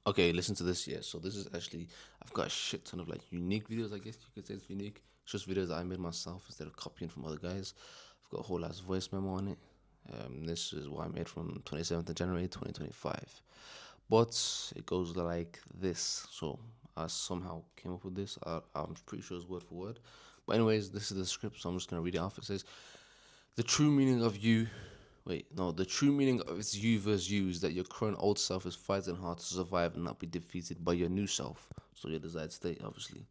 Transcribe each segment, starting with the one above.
Okay, listen to this. Yeah, so this is actually I've got a shit ton of like unique videos. I guess you could say it's unique. It's just videos that I made myself instead of copying from other guys. I've got a whole ass voice memo on it. This is what I made from 27th of January 2025. But it goes like this. So I somehow came up with this. I'm pretty sure it's word for word. But anyways, this is the script, so I'm just gonna read it off. It says, "The true meaning of you Wait, no. The true meaning of it's you versus you is that your current old self is fighting hard to survive and not be defeated by your new self. So your desired state, obviously.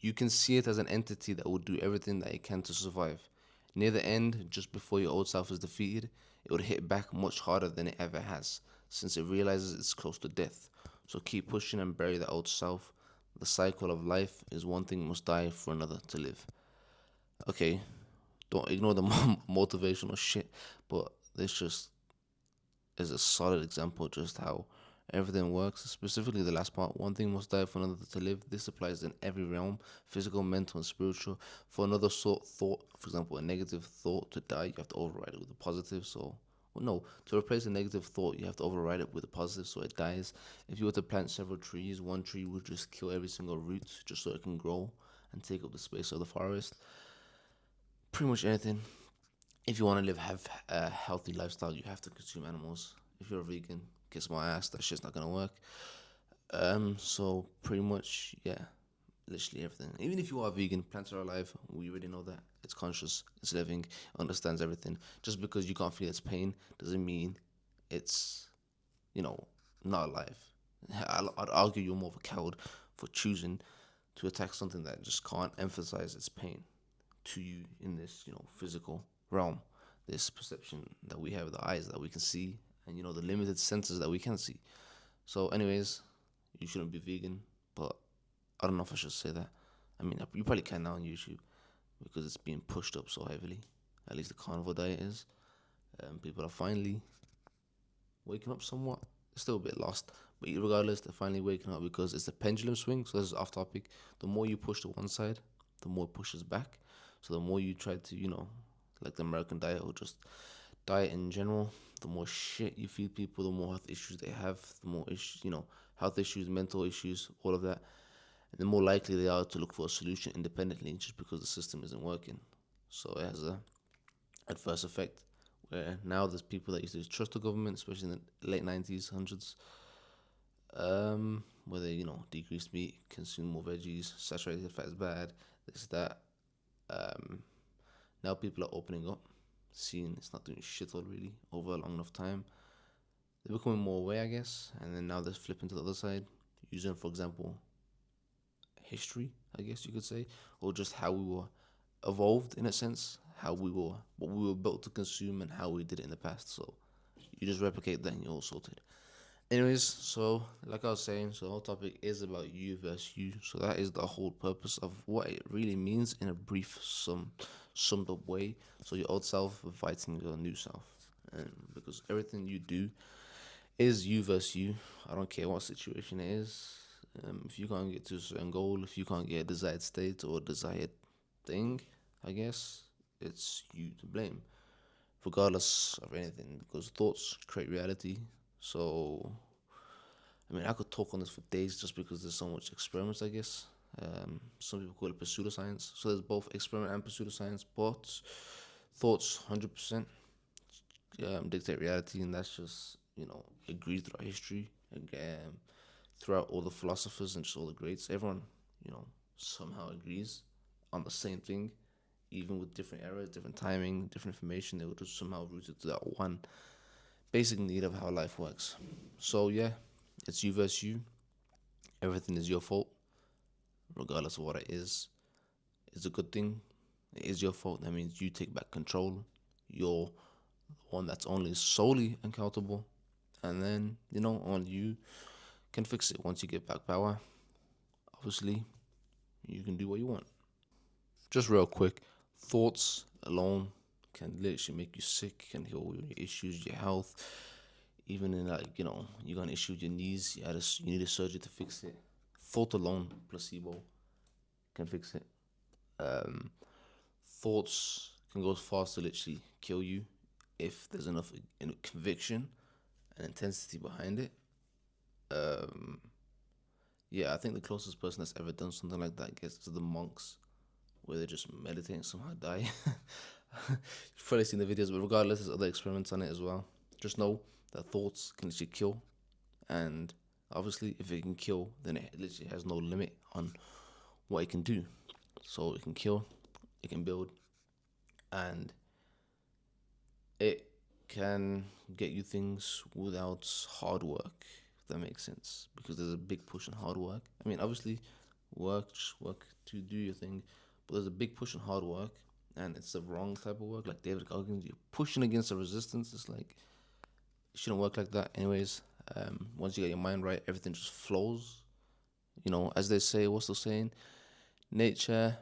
You can see it as an entity that will do everything that it can to survive. Near the end, just before your old self is defeated, it would hit back much harder than it ever has, since it realizes it's close to death. So keep pushing and bury the old self. The cycle of life is one thing must die for another to live." Okay, don't ignore the motivational shit, but this just is a solid example of just how everything works. Specifically, the last part: one thing must die for another to live. This applies in every realm: physical, mental, and spiritual. For another sort thought, for example, a negative thought to die, you have to override it with a positive. So, well, no, to replace a negative thought, you have to override it with a positive, so it dies. If you were to plant several trees, one tree would just kill every single root just so it can grow and take up the space of the forest. Pretty much anything. If you want to have a healthy lifestyle, you have to consume animals. If you're a vegan, kiss my ass. That shit's not gonna work. So pretty much, yeah, literally everything. Even if you are vegan, plants are alive. We already know that. It's conscious. It's living. Understands everything. Just because you can't feel its pain doesn't mean it's you know not alive. I'd argue you're more of a coward for choosing to attack something that just can't emphasize its pain to you in this physical realm, this perception that we have, the eyes that we can see, and the limited senses that we can see. So anyways, you shouldn't be vegan, but I don't know if I should say that. I mean, you probably can now on YouTube because it's being pushed up so heavily. At least the carnivore diet is. People are finally waking up somewhat. They're still a bit lost, but regardless, they're finally waking up because it's a pendulum swing. So this is off topic. The more you push to one side, the more it pushes back. So the more you try to, like the American diet or just diet in general, the more shit you feed people, the more health issues they have, the more issues, health issues, mental issues, all of that. And the more likely they are to look for a solution independently just because the system isn't working. So it has a adverse effect where now there's people that used to trust the government, especially in the late 90s, hundreds, where they, decrease meat, consume more veggies, saturated fat is bad, this, that. Um, Now people are opening up, seeing it's not doing shit all really over a long enough time. They're becoming more aware, I guess, and then now they're flipping to the other side, using, for example, history, I guess you could say, or just how we were evolved in a sense, how we were, what we were built to consume, and how we did it in the past. So you just replicate that, and you're all sorted. Anyways, so like I was saying, so the whole topic is about you versus you. So that is the whole purpose of what it really means in a brief, summed up way. So your old self fighting your new self, and because everything you do is you versus you. I don't care what situation it is. If you can't get to a certain goal, if you can't get a desired state or a desired thing, I guess it's you to blame, regardless of anything, because thoughts create reality. So I mean, I could talk on this for days just because there's so much experiments, I guess. Some people call it pseudoscience. So there's both experiment and pseudoscience, but thoughts 100% dictate reality, and that's just, agreed throughout history, um, throughout all the philosophers and just all the greats. Everyone, somehow agrees on the same thing, even with different eras, different timing, different information. They were just somehow rooted to that one basic need of how life works. So yeah, it's you versus you. Everything is your fault, regardless of what it is. It's a good thing. It is your fault. That means you take back control. You're the one that's only solely accountable. And then, only you can fix it once you get back power. Obviously, you can do what you want. Just real quick, thoughts alone can literally make you sick, can heal your issues, your health. Even in like, you got an issue with your knees, you need a surgery to fix it. Thought alone, placebo, can fix it. Um, Thoughts can go as far as to literally kill you if there's enough conviction and intensity behind it. Yeah, I think the closest person that's ever done something like that gets to the monks, where they just meditate and somehow die. You've probably seen the videos, but regardless, there's other experiments on it as well. Just know that thoughts can literally kill, and obviously, if it can kill, then it literally has no limit on what it can do. So it can kill, it can build, and it can get you things without hard work, if that makes sense. Because there's a big push on hard work. I mean, obviously, just work to do your thing, but there's a big push on hard work, and it's the wrong type of work. Like David Goggins, you're pushing against the resistance. It's like it shouldn't work like that. Anyways, once you get your mind right, everything just flows. You know, as they say, what's the saying? Nature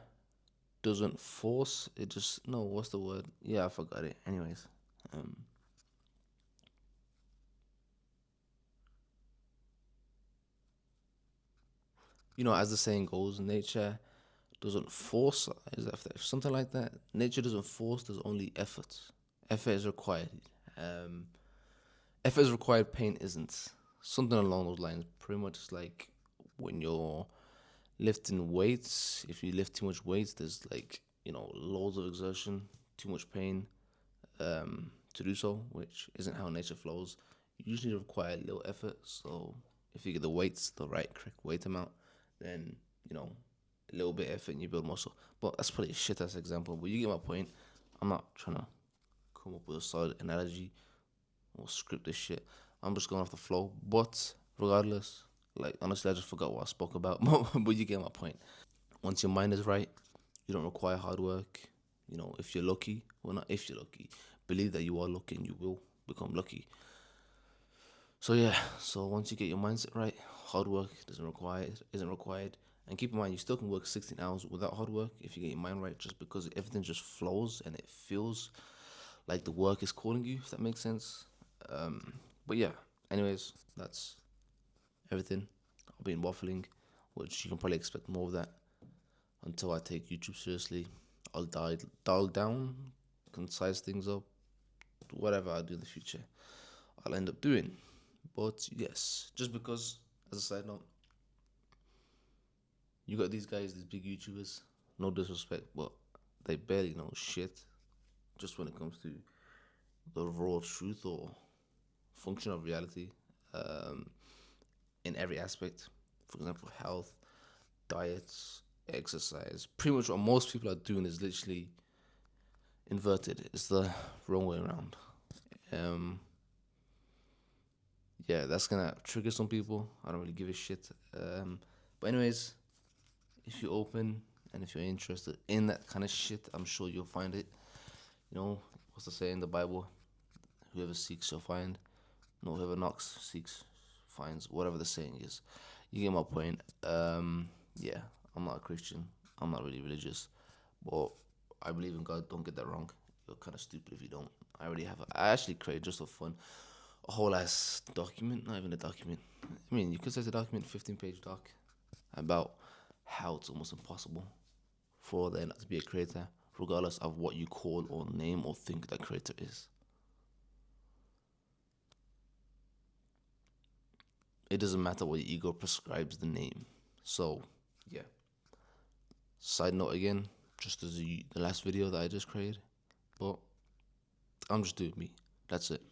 doesn't force. It just no. What's the word? Yeah, I forgot it. Anyways, um, as the saying goes, nature doesn't force. Is that if something like that? Nature doesn't force. There's only effort. Effort is required. Um, Effort is required. Pain isn't. Something along those lines. Pretty much like when you're lifting weights. If you lift too much weights, there's like loads of exertion, too much pain to do so, which isn't how nature flows. You usually require little effort. So if you get the weights, the right correct weight amount, then a little bit of effort and you build muscle. But that's probably a shit ass example. But you get my point. I'm not trying to come up with a solid analogy or script this shit. I'm just going off the flow. But regardless, like honestly, I just forgot what I spoke about. But you get my point. Once your mind is right, you don't require hard work. If you're lucky, well, not if you're lucky, believe that you are lucky and you will become lucky. So yeah, so once you get your mindset right, hard work isn't required. And keep in mind, you still can work 16 hours without hard work if you get your mind right, just because everything just flows and it feels like the work is calling you, if that makes sense. But yeah, anyways, that's everything. I've been waffling, which you can probably expect more of that until I take YouTube seriously. I'll dial down, concise things up, whatever I do in the future, I'll end up doing. But yes, just because, as a side note, you got these guys, these big YouTubers, no disrespect, but they barely know shit just when it comes to the raw truth or function of reality um, in every aspect. For example, health, diets, exercise. Pretty much what most people are doing is literally inverted. It's the wrong way around. Um, yeah, that's gonna trigger some people. I don't really give a shit. But anyways, if you're open and if you're interested in that kind of shit, I'm sure you'll find it. What's the saying in the Bible? Whoever seeks shall find. No, whoever knocks seeks finds. Whatever the saying is, you get my point. Yeah, I'm not a Christian. I'm not really religious, but I believe in God. Don't get that wrong. You're kind of stupid if you don't. I actually created just for fun a whole ass document, not even a document. I mean, you could say it's a document, 15-page doc about how it's almost impossible for there not to be a creator, regardless of what you call or name or think that creator is. It doesn't matter what your ego prescribes the name. So, yeah. Side note again, just as the last video that I just created, but I'm just doing me. That's it.